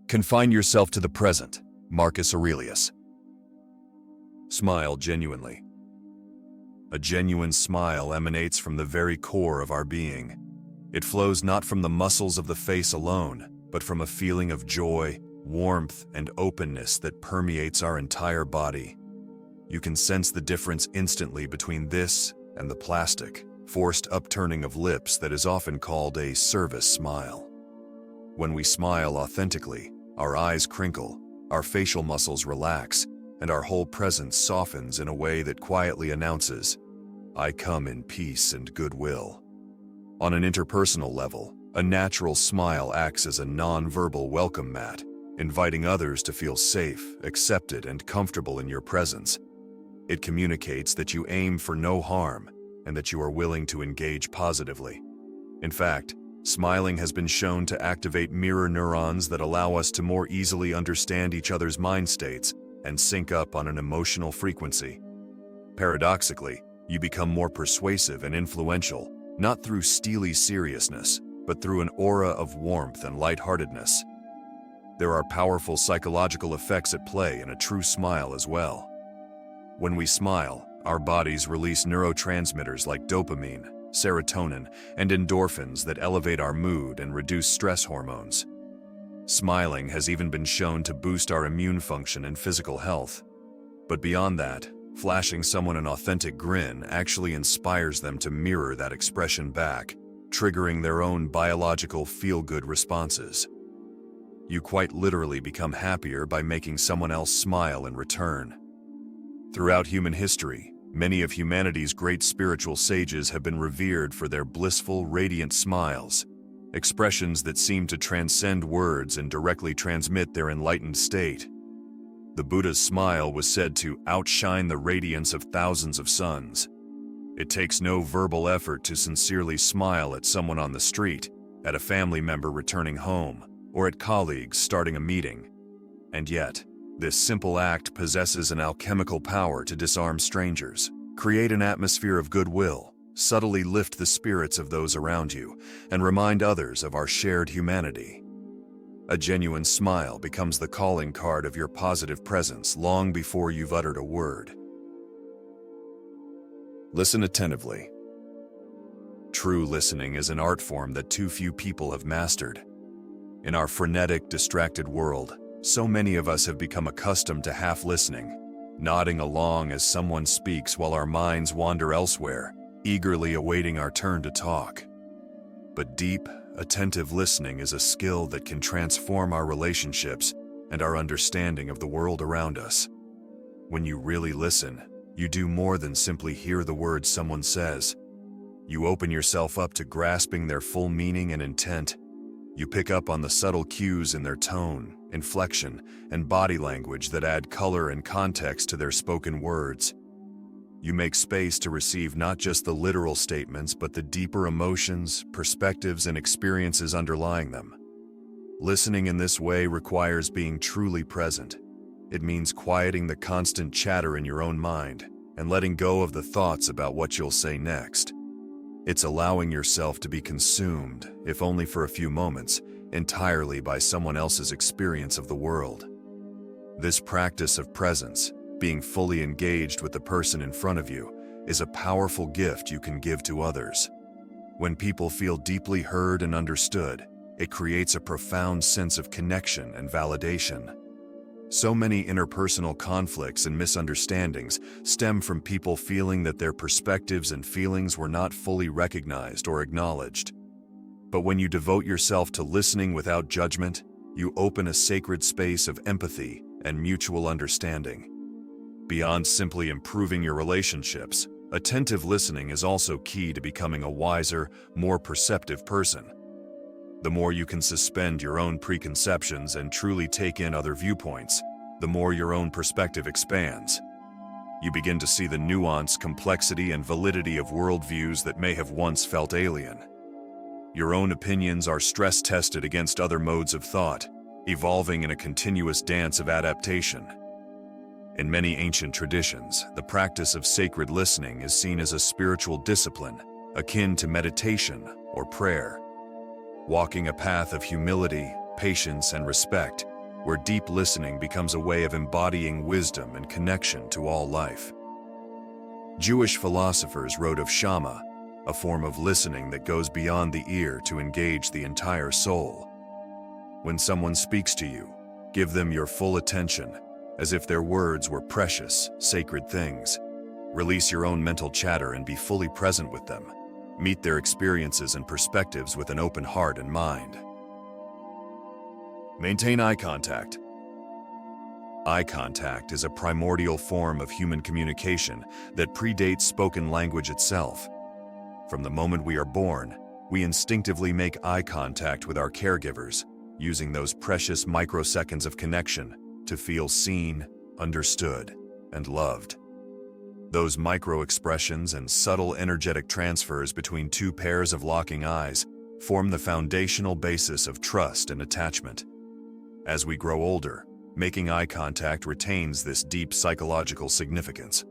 Confine yourself to the present. Marcus Aurelius. Smile genuinely. A genuine smile emanates from the very core of our being. It flows not from the muscles of the face alone, but from a feeling of joy, warmth, and openness that permeates our entire body. You can sense the difference instantly between this and the plastic, forced upturning of lips that is often called a service smile. When we smile authentically, our eyes crinkle, our facial muscles relax, and our whole presence softens in a way that quietly announces, "I come in peace and goodwill." On an interpersonal level, a natural smile acts as a non-verbal welcome mat, inviting others to feel safe, accepted, and comfortable in your presence. It communicates that you aim for no harm and that you are willing to engage positively. In fact, smiling has been shown to activate mirror neurons that allow us to more easily understand each other's mind states and sync up on an emotional frequency. Paradoxically, you become more persuasive and influential, not through steely seriousness, but through an aura of warmth and lightheartedness. There are powerful psychological effects at play in a true smile as well. When we smile, our bodies release neurotransmitters like dopamine, serotonin, and endorphins that elevate our mood and reduce stress hormones. Smiling has even been shown to boost our immune function and physical health. But beyond that, flashing someone an authentic grin actually inspires them to mirror that expression back, triggering their own biological feel-good responses. You quite literally become happier by making someone else smile in return. Throughout human history, many of humanity's great spiritual sages have been revered for their blissful, radiant smiles, expressions that seem to transcend words and directly transmit their enlightened state. The Buddha's smile was said to outshine the radiance of thousands of suns. It takes no verbal effort to sincerely smile at someone on the street, at a family member returning home, or at colleagues starting a meeting. And yet, this simple act possesses an alchemical power to disarm strangers, create an atmosphere of goodwill, subtly lift the spirits of those around you, and remind others of our shared humanity. A genuine smile becomes the calling card of your positive presence long before you've uttered a word. Listen attentively. True listening is an art form that too few people have mastered. In our frenetic, distracted world, so many of us have become accustomed to half-listening, nodding along as someone speaks while our minds wander elsewhere, eagerly awaiting our turn to talk. But deep, attentive listening is a skill that can transform our relationships and our understanding of the world around us. When you really listen, you do more than simply hear the words someone says. You open yourself up to grasping their full meaning and intent. You pick up on the subtle cues in their tone, inflection, and body language that add color and context to their spoken words. You make space to receive not just the literal statements, but the deeper emotions, perspectives, and experiences underlying them. Listening in this way requires being truly present. It means quieting the constant chatter in your own mind and letting go of the thoughts about what you'll say next. It's allowing yourself to be consumed, if only for a few moments, entirely by someone else's experience of the world. This practice of presence, being fully engaged with the person in front of you, is a powerful gift you can give to others. When people feel deeply heard and understood, it creates a profound sense of connection and validation. So many interpersonal conflicts and misunderstandings stem from people feeling that their perspectives and feelings were not fully recognized or acknowledged. But when you devote yourself to listening without judgment, you open a sacred space of empathy and mutual understanding. Beyond simply improving your relationships, attentive listening is also key to becoming a wiser, more perceptive person. The more you can suspend your own preconceptions and truly take in other viewpoints, the more your own perspective expands. You begin to see the nuance, complexity, and validity of worldviews that may have once felt alien. Your own opinions are stress-tested against other modes of thought, evolving in a continuous dance of adaptation. In many ancient traditions, the practice of sacred listening is seen as a spiritual discipline, akin to meditation or prayer. Walking a path of humility, patience, and respect, where deep listening becomes a way of embodying wisdom and connection to all life. Jewish philosophers wrote of Shama, a form of listening that goes beyond the ear to engage the entire soul. When someone speaks to you, give them your full attention, as if their words were precious, sacred things. Release your own mental chatter and be fully present with them. Meet their experiences and perspectives with an open heart and mind. Maintain eye contact. Eye contact is a primordial form of human communication that predates spoken language itself. From the moment we are born, we instinctively make eye contact with our caregivers, using those precious microseconds of connection to feel seen, understood, and loved. Those micro-expressions and subtle energetic transfers between two pairs of locking eyes form the foundational basis of trust and attachment. As we grow older, making eye contact retains this deep psychological significance.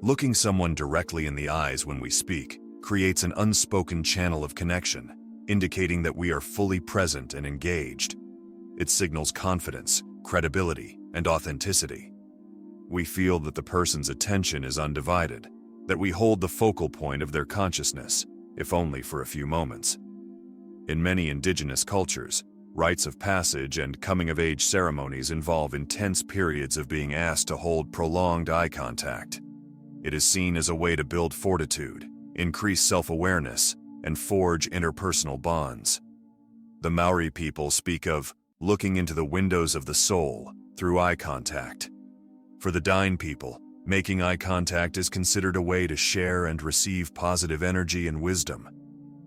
Looking someone directly in the eyes when we speak creates an unspoken channel of connection, indicating that we are fully present and engaged. It signals confidence, credibility, and authenticity. We feel that the person's attention is undivided, that we hold the focal point of their consciousness, if only for a few moments. In many indigenous cultures, rites of passage and coming-of-age ceremonies involve intense periods of being asked to hold prolonged eye contact. It is seen as a way to build fortitude, increase self-awareness, and forge interpersonal bonds. The Maori people speak of looking into the windows of the soul through eye contact. For the Dine people, making eye contact is considered a way to share and receive positive energy and wisdom.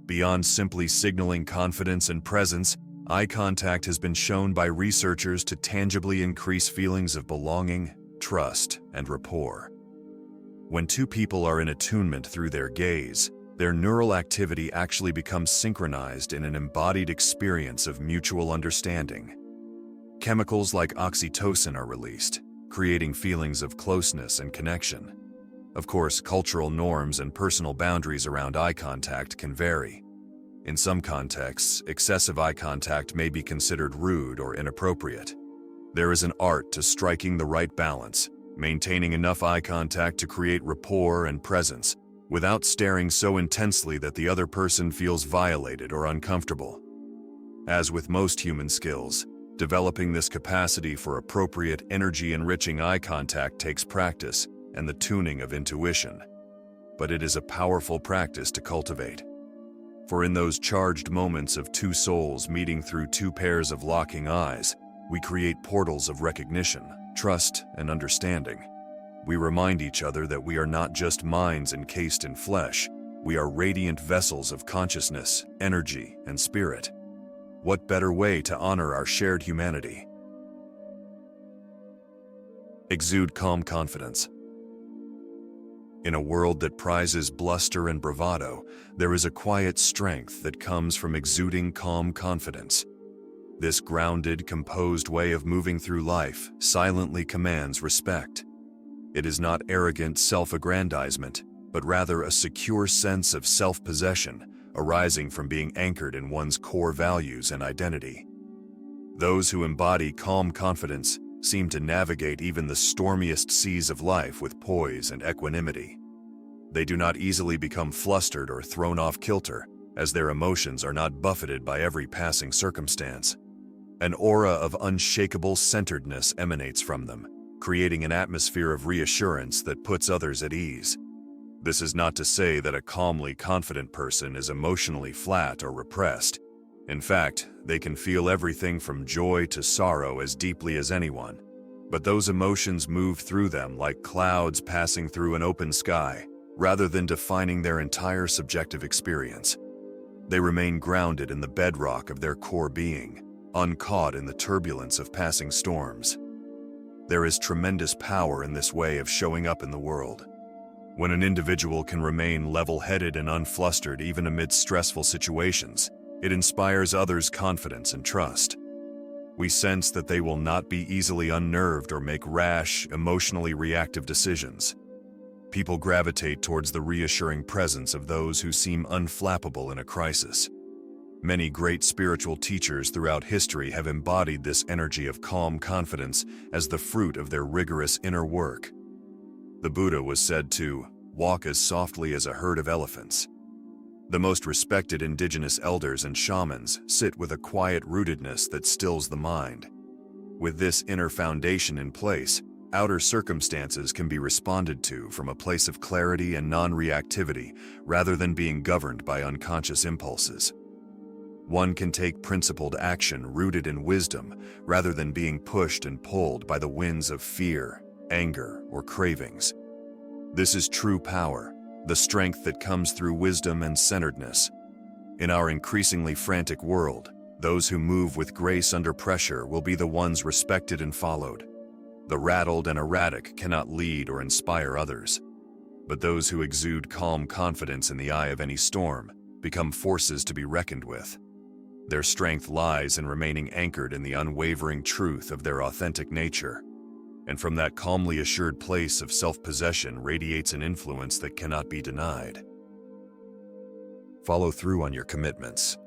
Beyond simply signaling confidence and presence, eye contact has been shown by researchers to tangibly increase feelings of belonging, trust, and rapport. When two people are in attunement through their gaze, their neural activity actually becomes synchronized in an embodied experience of mutual understanding. Chemicals like oxytocin are released, creating feelings of closeness and connection. Of course, cultural norms and personal boundaries around eye contact can vary. In some contexts, excessive eye contact may be considered rude or inappropriate. There is an art to striking the right balance, maintaining enough eye contact to create rapport and presence, without staring so intensely that the other person feels violated or uncomfortable. As with most human skills, developing this capacity for appropriate, energy-enriching eye contact takes practice and the tuning of intuition. But it is a powerful practice to cultivate. For in those charged moments of two souls meeting through two pairs of locking eyes, we create portals of recognition, trust, and understanding. We remind each other that we are not just minds encased in flesh, we are radiant vessels of consciousness, energy, and spirit. What better way to honor our shared humanity? Exude calm confidence. In a world that prizes bluster and bravado, there is a quiet strength that comes from exuding calm confidence. This grounded, composed way of moving through life silently commands respect. It is not arrogant self-aggrandizement, but rather a secure sense of self-possession arising from being anchored in one's core values and identity. Those who embody calm confidence seem to navigate even the stormiest seas of life with poise and equanimity. They do not easily become flustered or thrown off kilter, as their emotions are not buffeted by every passing circumstance. An aura of unshakable centeredness emanates from them, creating an atmosphere of reassurance that puts others at ease. This is not to say that a calmly confident person is emotionally flat or repressed. In fact, they can feel everything from joy to sorrow as deeply as anyone. But those emotions move through them like clouds passing through an open sky, rather than defining their entire subjective experience. They remain grounded in the bedrock of their core being, uncaught in the turbulence of passing storms. There is tremendous power in this way of showing up in the world. When an individual can remain level-headed and unflustered even amidst stressful situations, it inspires others' confidence and trust. We sense that they will not be easily unnerved or make rash, emotionally reactive decisions. People gravitate towards the reassuring presence of those who seem unflappable in a crisis. Many great spiritual teachers throughout history have embodied this energy of calm confidence as the fruit of their rigorous inner work. The Buddha was said to walk as softly as a herd of elephants. The most respected indigenous elders and shamans sit with a quiet rootedness that stills the mind. With this inner foundation in place, outer circumstances can be responded to from a place of clarity and non-reactivity rather than being governed by unconscious impulses. One can take principled action rooted in wisdom rather than being pushed and pulled by the winds of fear, anger, or cravings. This is true power, the strength that comes through wisdom and centeredness. In our increasingly frantic world, those who move with grace under pressure will be the ones respected and followed. The rattled and erratic cannot lead or inspire others. But those who exude calm confidence in the eye of any storm become forces to be reckoned with. Their strength lies in remaining anchored in the unwavering truth of their authentic nature. And from that calmly assured place of self-possession radiates an influence that cannot be denied. Follow through on your commitments.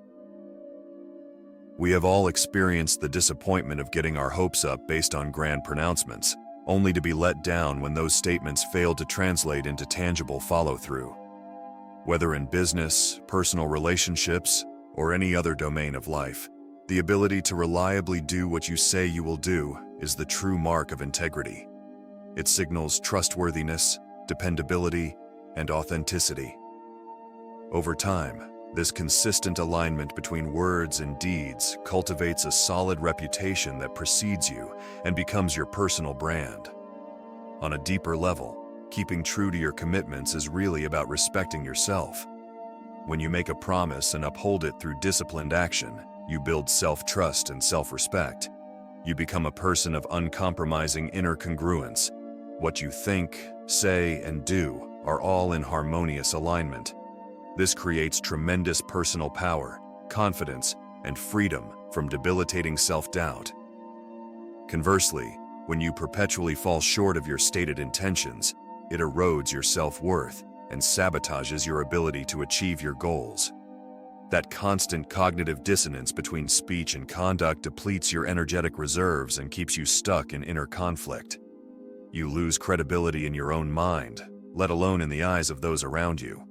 We have all experienced the disappointment of getting our hopes up based on grand pronouncements, only to be let down when those statements fail to translate into tangible follow-through. Whether in business, personal relationships, or any other domain of life, the ability to reliably do what you say you will do is the true mark of integrity. It signals trustworthiness, dependability, and authenticity. Over time, this consistent alignment between words and deeds cultivates a solid reputation that precedes you and becomes your personal brand. On a deeper level, keeping true to your commitments is really about respecting yourself. When you make a promise and uphold it through disciplined action, you build self-trust and self-respect. You become a person of uncompromising inner congruence. What you think, say, and do are all in harmonious alignment. This creates tremendous personal power, confidence, and freedom from debilitating self-doubt. Conversely, when you perpetually fall short of your stated intentions, it erodes your self-worth and sabotages your ability to achieve your goals. That constant cognitive dissonance between speech and conduct depletes your energetic reserves and keeps you stuck in inner conflict. You lose credibility in your own mind, let alone in the eyes of those around you.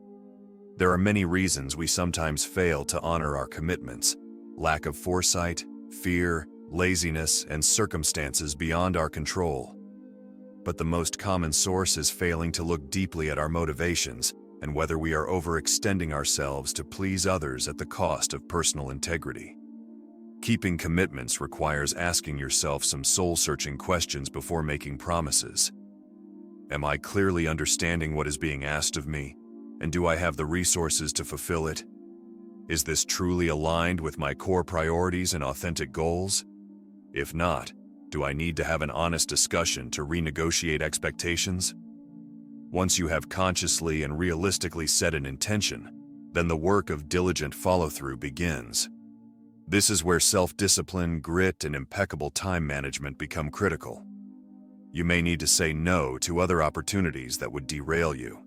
There are many reasons we sometimes fail to honor our commitments: lack of foresight, fear, laziness, and circumstances beyond our control. But the most common source is failing to look deeply at our motivations and whether we are overextending ourselves to please others at the cost of personal integrity. Keeping commitments requires asking yourself some soul-searching questions before making promises. Am I clearly understanding what is being asked of me? And do I have the resources to fulfill it? Is this truly aligned with my core priorities and authentic goals? If not, do I need to have an honest discussion to renegotiate expectations? Once you have consciously and realistically set an intention, then the work of diligent follow-through begins. This is where self-discipline, grit, and impeccable time management become critical. You may need to say no to other opportunities that would derail you.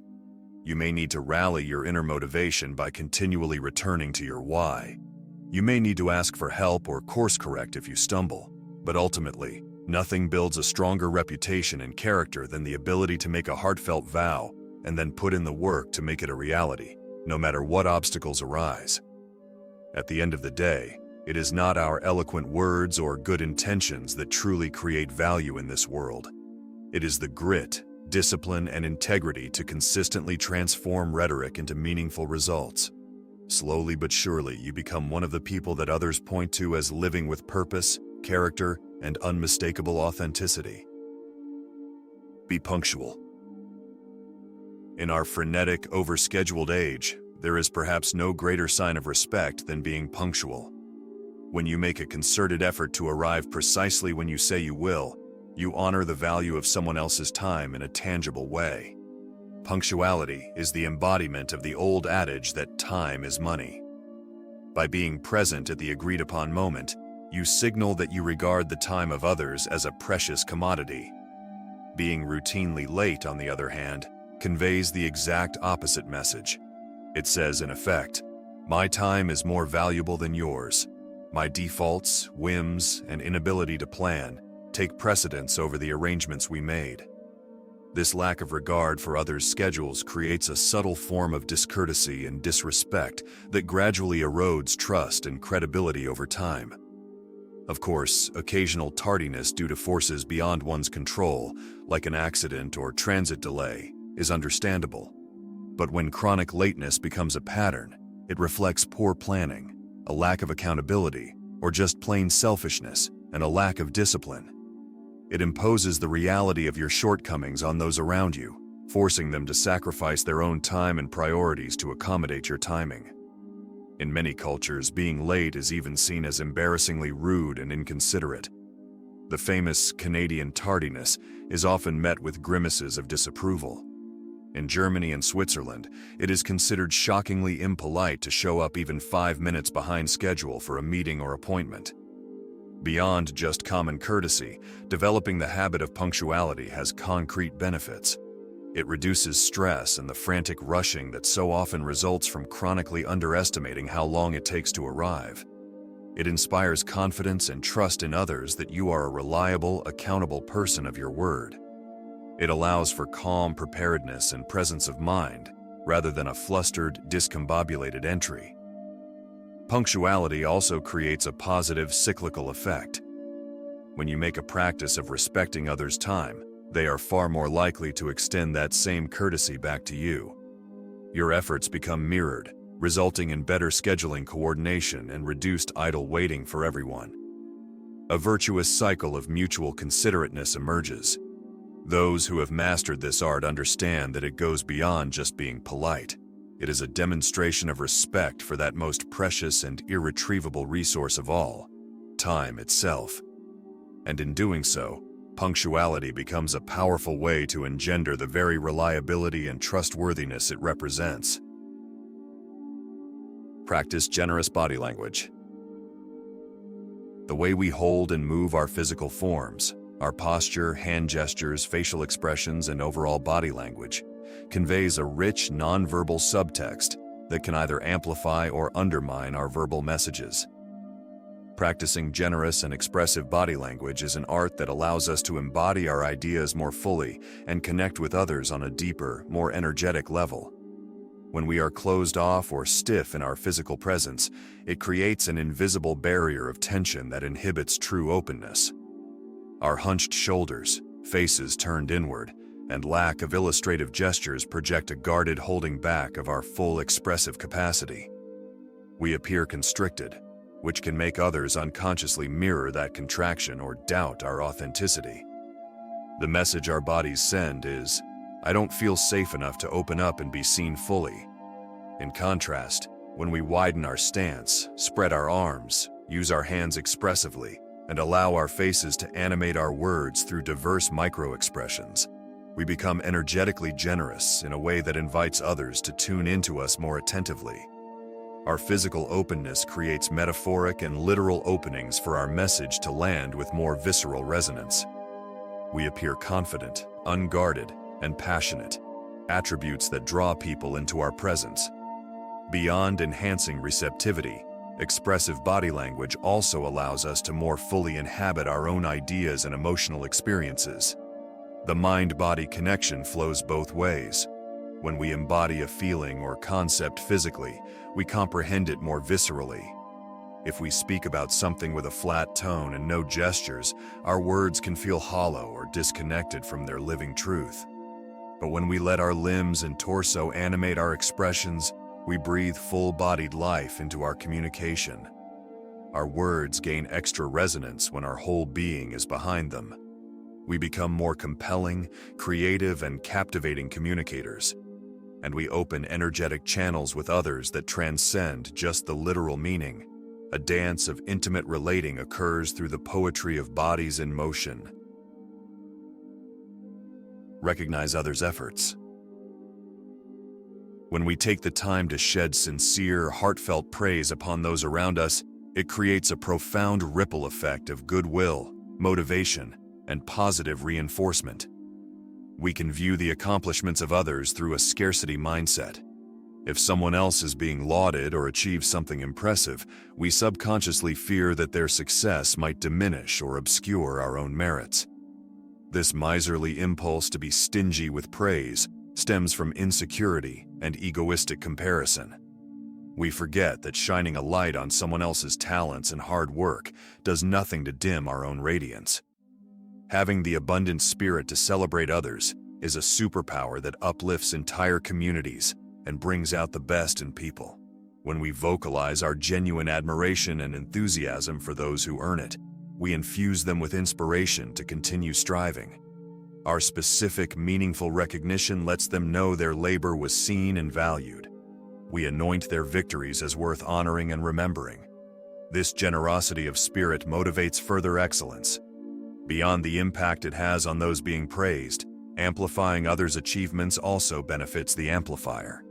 You may need to rally your inner motivation by continually returning to your why. You may need to ask for help or course correct if you stumble, but ultimately, nothing builds a stronger reputation and character than the ability to make a heartfelt vow and then put in the work to make it a reality, no matter what obstacles arise. At the end of the day, it is not our eloquent words or good intentions that truly create value in this world. It is the grit, discipline, and integrity to consistently transform rhetoric into meaningful results. Slowly but surely, you become one of the people that others point to as living with purpose, character, and unmistakable authenticity. Be punctual. In our frenetic, overscheduled age, there is perhaps no greater sign of respect than being punctual. When you make a concerted effort to arrive precisely when you say you will, you honor the value of someone else's time in a tangible way. Punctuality is the embodiment of the old adage that time is money. By being present at the agreed-upon moment, you signal that you regard the time of others as a precious commodity. Being routinely late, on the other hand, conveys the exact opposite message. It says, in effect, My time is more valuable than yours. My defaults, whims, and inability to plan take precedence over the arrangements we made. This lack of regard for others' schedules creates a subtle form of discourtesy and disrespect that gradually erodes trust and credibility over time. Of course, occasional tardiness due to forces beyond one's control, like an accident or transit delay, is understandable. But when chronic lateness becomes a pattern, it reflects poor planning, a lack of accountability, or just plain selfishness and a lack of discipline. It imposes the reality of your shortcomings on those around you, forcing them to sacrifice their own time and priorities to accommodate your timing. In many cultures, being late is even seen as embarrassingly rude and inconsiderate. The famous Canadian tardiness is often met with grimaces of disapproval. In Germany and Switzerland, it is considered shockingly impolite to show up even 5 minutes behind schedule for a meeting or appointment. Beyond just common courtesy, developing the habit of punctuality has concrete benefits. It reduces stress and the frantic rushing that so often results from chronically underestimating how long it takes to arrive. It inspires confidence and trust in others that you are a reliable, accountable person of your word. It allows for calm preparedness and presence of mind, rather than a flustered, discombobulated entry. Punctuality also creates a positive cyclical effect. When you make a practice of respecting others' time, they are far more likely to extend that same courtesy back to you. Your efforts become mirrored, resulting in better scheduling coordination and reduced idle waiting for everyone. A virtuous cycle of mutual considerateness emerges. Those who have mastered this art understand that it goes beyond just being polite. It is a demonstration of respect for that most precious and irretrievable resource of all, time itself. And in doing so, punctuality becomes a powerful way to engender the very reliability and trustworthiness it represents. Practice generous body language. The way we hold and move our physical forms, our posture, hand gestures, facial expressions, and overall body language conveys a rich, nonverbal subtext that can either amplify or undermine our verbal messages. Practicing generous and expressive body language is an art that allows us to embody our ideas more fully and connect with others on a deeper, more energetic level. When we are closed off or stiff in our physical presence, it creates an invisible barrier of tension that inhibits true openness. Our hunched shoulders, faces turned inward, and lack of illustrative gestures project a guarded holding back of our full expressive capacity. We appear constricted, which can make others unconsciously mirror that contraction or doubt our authenticity. The message our bodies send is, "I don't feel safe enough to open up and be seen fully." In contrast, when we widen our stance, spread our arms, use our hands expressively, and allow our faces to animate our words through diverse micro-expressions, we become energetically generous in a way that invites others to tune into us more attentively. Our physical openness creates metaphoric and literal openings for our message to land with more visceral resonance. We appear confident, unguarded, and passionate, attributes that draw people into our presence. Beyond enhancing receptivity, expressive body language also allows us to more fully inhabit our own ideas and emotional experiences. The mind-body connection flows both ways. When we embody a feeling or concept physically, we comprehend it more viscerally. If we speak about something with a flat tone and no gestures, our words can feel hollow or disconnected from their living truth. But when we let our limbs and torso animate our expressions, we breathe full-bodied life into our communication. Our words gain extra resonance when our whole being is behind them. We become more compelling, creative, and captivating communicators. And we open energetic channels with others that transcend just the literal meaning. A dance of intimate relating occurs through the poetry of bodies in motion. Recognize others' efforts. When we take the time to shed sincere, heartfelt praise upon those around us, it creates a profound ripple effect of goodwill, motivation, and positive reinforcement. We can view the accomplishments of others through a scarcity mindset. If someone else is being lauded or achieves something impressive, we subconsciously fear that their success might diminish or obscure our own merits. This miserly impulse to be stingy with praise stems from insecurity and egoistic comparison. We forget that shining a light on someone else's talents and hard work does nothing to dim our own radiance. Having the abundant spirit to celebrate others is a superpower that uplifts entire communities and brings out the best in people. When we vocalize our genuine admiration and enthusiasm for those who earn it, we infuse them with inspiration to continue striving. Our specific, meaningful recognition lets them know their labor was seen and valued. We anoint their victories as worth honoring and remembering. This generosity of spirit motivates further excellence. Beyond the impact it has on those being praised, amplifying others' achievements also benefits the amplifier.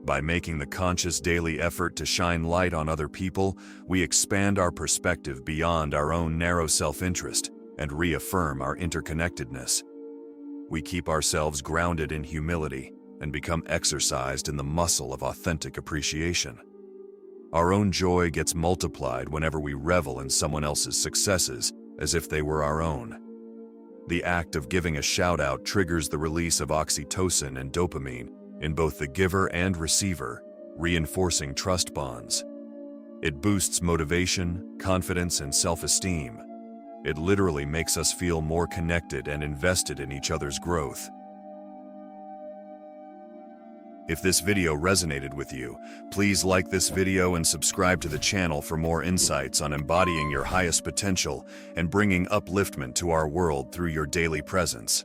By making the conscious daily effort to shine light on other people, we expand our perspective beyond our own narrow self-interest and reaffirm our interconnectedness. We keep ourselves grounded in humility and become exercised in the muscle of authentic appreciation. Our own joy gets multiplied whenever we revel in someone else's successes as if they were our own. The act of giving a shout-out triggers the release of oxytocin and dopamine in both the giver and receiver, reinforcing trust bonds. It boosts motivation, confidence, and self-esteem. It literally makes us feel more connected and invested in each other's growth. If this video resonated with you, please like this video and subscribe to the channel for more insights on embodying your highest potential and bringing upliftment to our world through your daily presence.